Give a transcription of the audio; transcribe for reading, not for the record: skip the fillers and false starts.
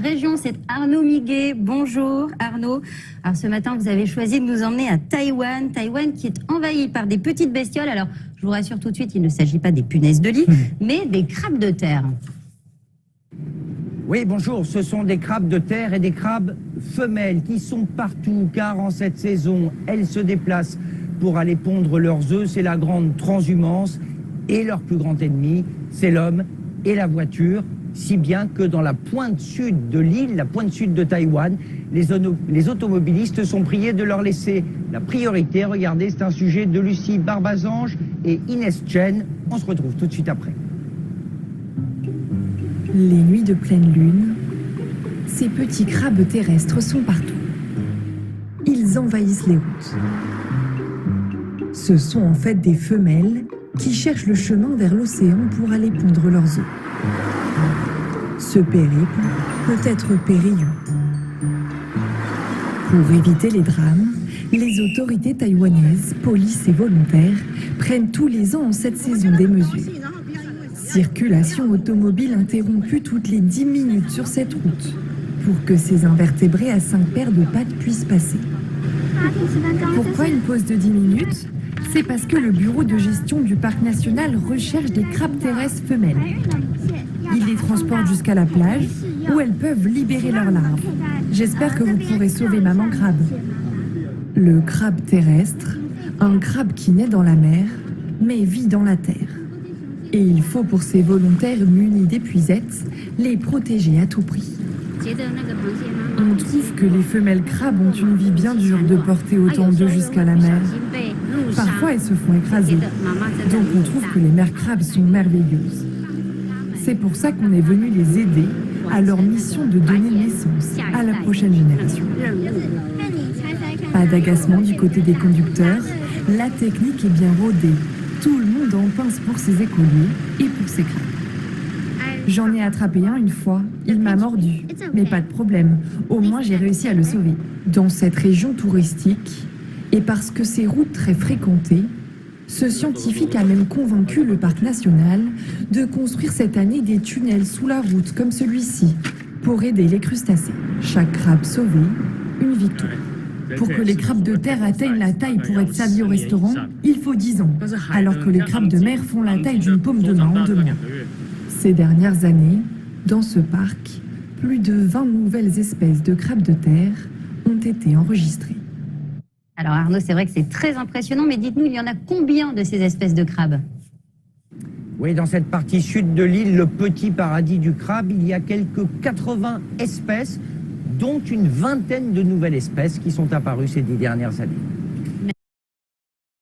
région, c'est Arnaud Miguet. Bonjour Arnaud. Alors ce matin, vous avez choisi de nous emmener à Taïwan. Taïwan qui est envahi par des petites bestioles. Alors je vous rassure tout de suite, il ne s'agit pas des punaises de lit, mais des crabes de terre. Oui, bonjour, ce sont des crabes de terre et des crabes femelles qui sont partout, car en cette saison, elles se déplacent pour aller pondre leurs œufs. C'est la grande transhumance et leur plus grand ennemi, c'est l'homme et la voiture, si bien que dans la pointe sud de l'île, la pointe sud de Taïwan, les automobilistes sont priés de leur laisser la priorité. Regardez, c'est un sujet de Lucie Barbazange et Inès Chen. On se retrouve tout de suite après. Les nuits de pleine lune, ces petits crabes terrestres sont partout. Ils envahissent les routes. Ce sont en fait des femelles qui cherchent le chemin vers l'océan pour aller pondre leurs œufs. Ce périple peut être périlleux. Pour éviter les drames, les autorités taïwanaises, police et volontaires prennent tous les ans en cette saison des mesures. Circulation automobile interrompue toutes les 10 minutes sur cette route pour que ces invertébrés à 5 paires de pattes puissent passer. Pourquoi une pause de 10 minutes? C'est parce que le bureau de gestion du parc national recherche des crabes terrestres femelles. Il les transporte jusqu'à la plage où elles peuvent libérer leurs larves. J'espère que vous pourrez sauver maman crabe. Le crabe terrestre, un crabe qui naît dans la mer mais vit dans la terre. Et il faut pour ces volontaires munis d'épuisettes les protéger à tout prix. On trouve que les femelles crabes ont une vie bien dure de porter autant d'œufs jusqu'à la mer. Parfois elles se font écraser, donc on trouve que les mères crabes sont merveilleuses. C'est pour ça qu'on est venu les aider à leur mission de donner naissance à la prochaine génération. Pas d'agacement du côté des conducteurs, la technique est bien rodée. Tout le monde en pince pour ses écoliers et pour ses crabes. J'en ai attrapé un une fois, il m'a mordu, mais pas de problème, au moins j'ai réussi à le sauver. Dans cette région touristique, et parce que ces routes très fréquentées, ce scientifique a même convaincu le parc national de construire cette année des tunnels sous la route comme celui-ci, pour aider les crustacés. Chaque crabe sauvé, une victoire. Pour que les crabes de terre atteignent la taille pour être servis au restaurant, il faut 10 ans, alors que les crabes de mer font la taille d'une paume de main en 2 mois. Ces dernières années, dans ce parc, plus de 20 nouvelles espèces de crabes de terre ont été enregistrées. Alors Arnaud, c'est vrai que c'est très impressionnant, mais dites-nous, il y en a combien de ces espèces de crabes? Oui, dans cette partie sud de l'île, le petit paradis du crabe, il y a quelques 80 espèces, dont une vingtaine de nouvelles espèces qui sont apparues ces 10 dernières années.